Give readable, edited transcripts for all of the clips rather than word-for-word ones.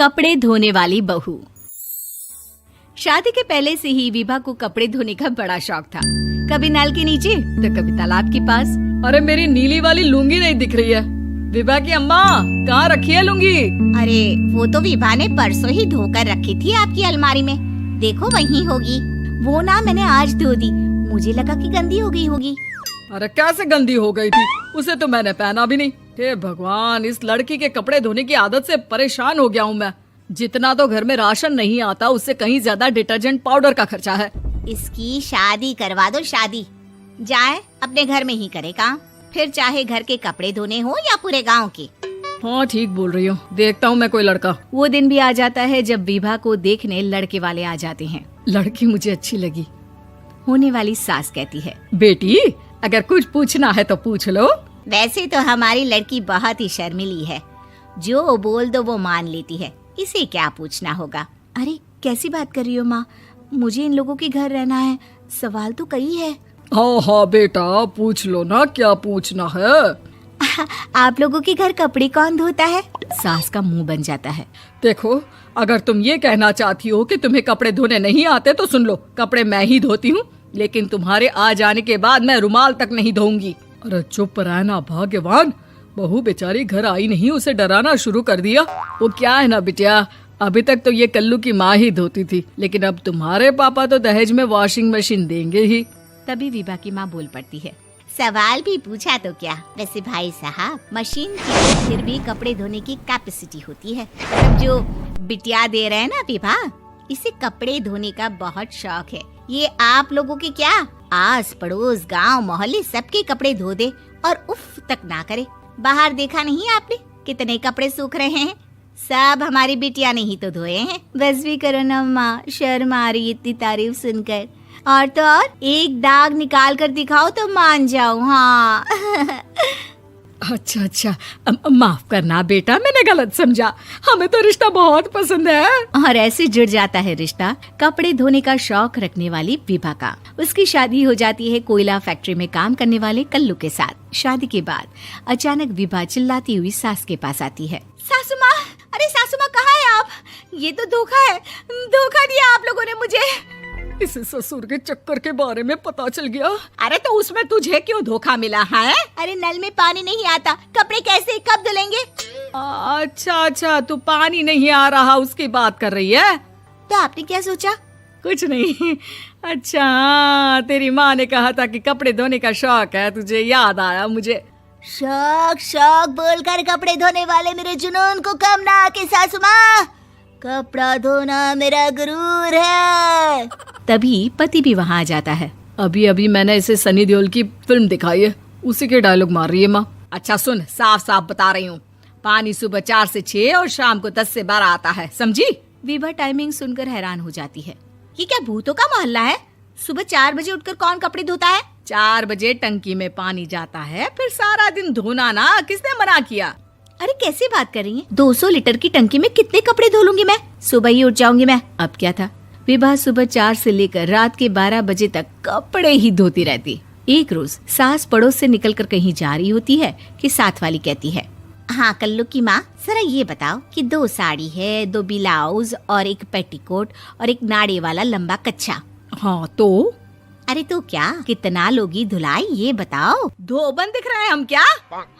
कपड़े धोने वाली बहू। शादी के पहले से ही विभा को कपड़े धोने का बड़ा शौक था। कभी नल के नीचे तो कभी तालाब के पास। अरे मेरी नीली वाली लुंगी नहीं दिख रही है। विभा की अम्मा, कहाँ रखी है लुंगी? अरे वो तो विभा ने परसों ही धोकर रखी थी आपकी अलमारी में, देखो वहीं होगी। वो ना मैंने आज धो दी, मुझे लगा कि गंदी हो गई होगी। अरे कैसे गंदी हो गई थी? उसे तो मैंने पहना भी नहीं। हे भगवान, इस लड़की के कपड़े धोने की आदत से परेशान हो गया हूँ मैं। जितना तो घर में राशन नहीं आता, उससे कहीं ज्यादा डिटर्जेंट पाउडर का खर्चा है। इसकी शादी करवा दो, शादी जाए अपने घर में ही करे काम, फिर चाहे घर के कपड़े धोने हो या पूरे गांव के। हाँ ठीक बोल रही हूँ, देखता हूँ मैं कोई लड़का। वो दिन भी आ जाता है जब विभा को देखने लड़के वाले आ जाते हैं। लड़की मुझे अच्छी लगी। होने वाली सास कहती है, बेटी अगर कुछ पूछना है तो पूछ लो। वैसे तो हमारी लड़की बहुत ही शर्मीली है, जो बोल दो वो मान लेती है, इसे क्या पूछना होगा। अरे कैसी बात कर रही हो माँ, मुझे इन लोगों के घर रहना है, सवाल तो कई है। हाँ हाँ बेटा, पूछ लो ना, क्या पूछना है। आप लोगों के घर कपड़े कौन धोता है? सास का मुंह बन जाता है। देखो, अगर तुम ये कहना चाहती हो कि तुम्हें कपड़े धोने नहीं आते तो सुन लो, कपड़े मैं ही धोती हूँ, लेकिन तुम्हारे आ जाने के बाद मैं रुमाल तक नहीं धोऊंगी। अरे चुप रहना भाग्यवान, बहू बेचारी घर आई नहीं, उसे डराना शुरू कर दिया। वो क्या है ना बिटिया, अभी तक तो ये कल्लू की माँ ही धोती थी, लेकिन अब तुम्हारे पापा तो दहेज में वॉशिंग मशीन देंगे ही। तभी विभा की माँ बोल पड़ती है, सवाल भी पूछा तो क्या। वैसे भाई साहब, मशीन की फिर भी कपड़े धोने की कैपेसिटी होती है। अब जो बिटिया दे रहे हैं ना विभा, इसे कपड़े धोने का बहुत शौक है। ये आप लोगों के क्या, आस पड़ोस गांव मोहल्ले सबके कपड़े धो दे और उफ तक ना करे। बाहर देखा नहीं आपने कितने कपड़े सूख रहे हैं, सब हमारी बिटिया ने ही तो धोए हैं। बस भी करो ना माँ, शर्म आ रही इतनी तारीफ सुनकर। और तो और एक दाग निकाल कर दिखाओ तो मान जाओ। हाँ अच्छा, माफ करना बेटा, मैंने गलत समझा। हमें तो रिश्ता बहुत पसंद है। और ऐसे जुड़ जाता है रिश्ता कपड़े धोने का शौक रखने वाली विभा का। उसकी शादी हो जाती है कोयला फैक्ट्री में काम करने वाले कल्लू के साथ। शादी के बाद अचानक विभा चिल्लाती हुई सास के पास आती है। सासू माँ, अरे सासू माँ कहाँ है आप? ये तो धोखा है, धोखा दिया आप लोगों ने मुझे। इसे ससुर के चक्कर के बारे में पता चल गया। अरे तो उसमें तुझे क्यों धोखा मिला है? अरे नल में पानी नहीं आता, कपड़े कैसे कब धुलेंगे? अच्छा, तू पानी नहीं आ रहा उसकी बात कर रही है। तो आपने क्या सोचा? कुछ नहीं। अच्छा, तेरी माँ ने कहा था कि कपड़े धोने का शौक है तुझे, याद आया मुझे। शौक बोलकर कपड़े धोने वाले मेरे जुनून को कम ना आके सासू माँ, कपड़ा धोना मेरा गुरूर है। तभी पति भी वहाँ आ जाता है। अभी मैंने इसे सनी देओल की फिल्म दिखाई है, उसी के डायलॉग मार रही है माँ। अच्छा सुन, साफ साफ बता रही हूँ, पानी सुबह 4 से 6 और शाम को 10 से 12 आता है, समझी? विभा टाइमिंग सुनकर हैरान हो जाती है। ये क्या भूतों का मोहल्ला है? सुबह 4 बजे उठकर कौन कपड़े धोता है? 4 बजे टंकी में पानी जाता है, फिर सारा दिन धोना ना, किसने मना किया? अरे कैसी बात कर रही हैं? 200 लीटर की टंकी में कितने कपड़े धो लूंगी मैं? सुबह ही उठ जाऊंगी मैं। अब क्या था, विभा सुबह 4 से लेकर रात के 12 बजे तक कपड़े ही धोती रहती। एक रोज सास पड़ोस से निकलकर कहीं जा रही होती है कि साथ वाली कहती है, हाँ कल्लू की माँ, जरा ये बताओ कि 2 साड़ी है, 2 ब्लाउज और एक पेटीकोट और एक नाड़े वाला लंबा कच्छा। हाँ तो? अरे तो क्या, कितना लोगी धुलाई ये बताओ। धोबन दिख रहे हैं हम क्या?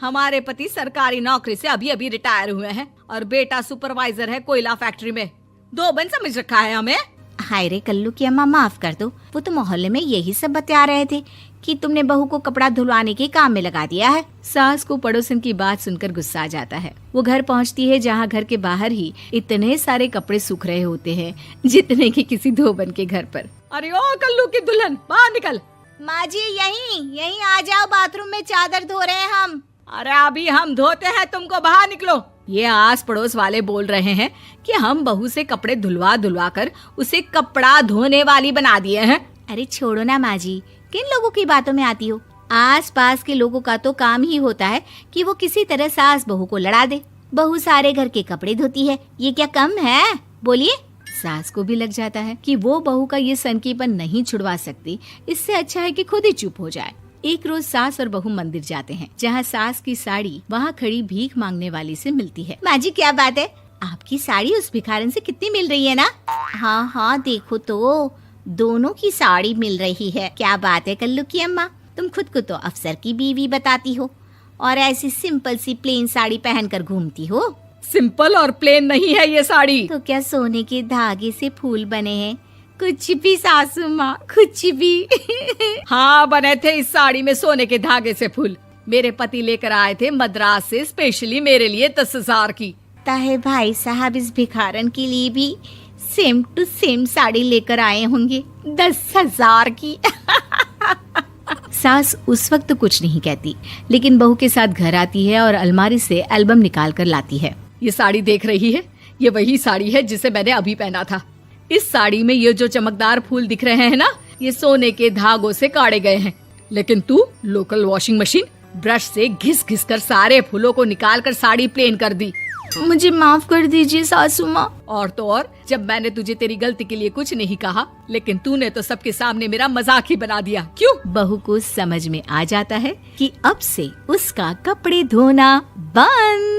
हमारे पति सरकारी नौकरी से अभी रिटायर हुए हैं और बेटा सुपरवाइजर है कोयला फैक्ट्री में। धोबन समझ रखा है हमें? हाय रे कल्लू की अम्मा, माफ कर दो, वो तो मोहल्ले में यही सब बता रहे थे कि तुमने बहू को कपड़ा धुलवाने के काम में लगा दिया है। सास को पड़ोसन की बात सुनकर गुस्सा आ जाता है। वो घर पहुंचती है जहां घर के बाहर ही इतने सारे कपड़े सूख रहे होते हैं जितने कि किसी धोबन के घर पर। अरे ओ कल्लू की दुल्हन, बाहर निकल। माँ जी यहीं आ जाओ, बाथरूम में चादर धो रहे हैं हम। अरे अभी हम धोते हैं, तुमको बाहर निकलो। ये आस पड़ोस वाले बोल रहे हैं कि हम बहू से कपड़े धुलवा कर उसे कपड़ा धोने वाली बना दिए हैं। अरे छोड़ो ना माँ जी, किन लोगों की बातों में आती हो? आस पास के लोगों का तो काम ही होता है कि वो किसी तरह सास बहू को लड़ा दे। बहू सारे घर के कपड़े धोती है, ये क्या कम है? बोलिए। सास को भी लग जाता है कि वो बहू का ये सनकीपन नहीं छुड़वा सकती, इससे अच्छा है कि खुद ही चुप हो जाए। एक रोज सास और बहू मंदिर जाते हैं, जहाँ सास की साड़ी वहाँ खड़ी भीख मांगने वाली से मिलती है। माँ जी क्या बात है, आपकी साड़ी उस भिखारन से कितनी मिल रही है ना? हाँ हाँ देखो तो, दोनों की साड़ी मिल रही है। क्या बात है कल्लू की अम्मा, तुम खुद को तो अफसर की बीवी बताती हो और ऐसी सिंपल सी प्लेन साड़ी पहनकर घूमती हो। सिंपल और प्लेन नहीं है ये साड़ी। तो क्या सोने के धागे से फूल बने हैं? कुछ भी सासू माँ, कुछ भी। हाँ बने थे इस साड़ी में सोने के धागे से फूल। मेरे पति लेकर आए थे मद्रास से स्पेशली मेरे लिए 10,000 की। ताहे भाई साहब इस भिखारन के लिए भी सेम टू सेम साड़ी लेकर आए होंगे 10,000 की। सास उस वक्त तो कुछ नहीं कहती, लेकिन बहू के साथ घर आती है और अलमारी से एल्बम निकाल कर लाती है। ये साड़ी देख रही है, ये वही साड़ी है जिसे मैंने अभी पहना था। इस साड़ी में ये जो चमकदार फूल दिख रहे हैं ना, ये सोने के धागों से काढ़े गए हैं। लेकिन तू लोकल वॉशिंग मशीन ब्रश से घिस घिस कर सारे फूलों को निकाल कर साड़ी प्लेन कर दी। मुझे माफ कर दीजिए सासू माँ। और तो और, जब मैंने तुझे तेरी गलती के लिए कुछ नहीं कहा, लेकिन तूने तो सबके सामने मेरा मजाक ही बना दिया। क्यों? बहू को समझ में आ जाता है कि अब से उसका कपड़े धोना बंद।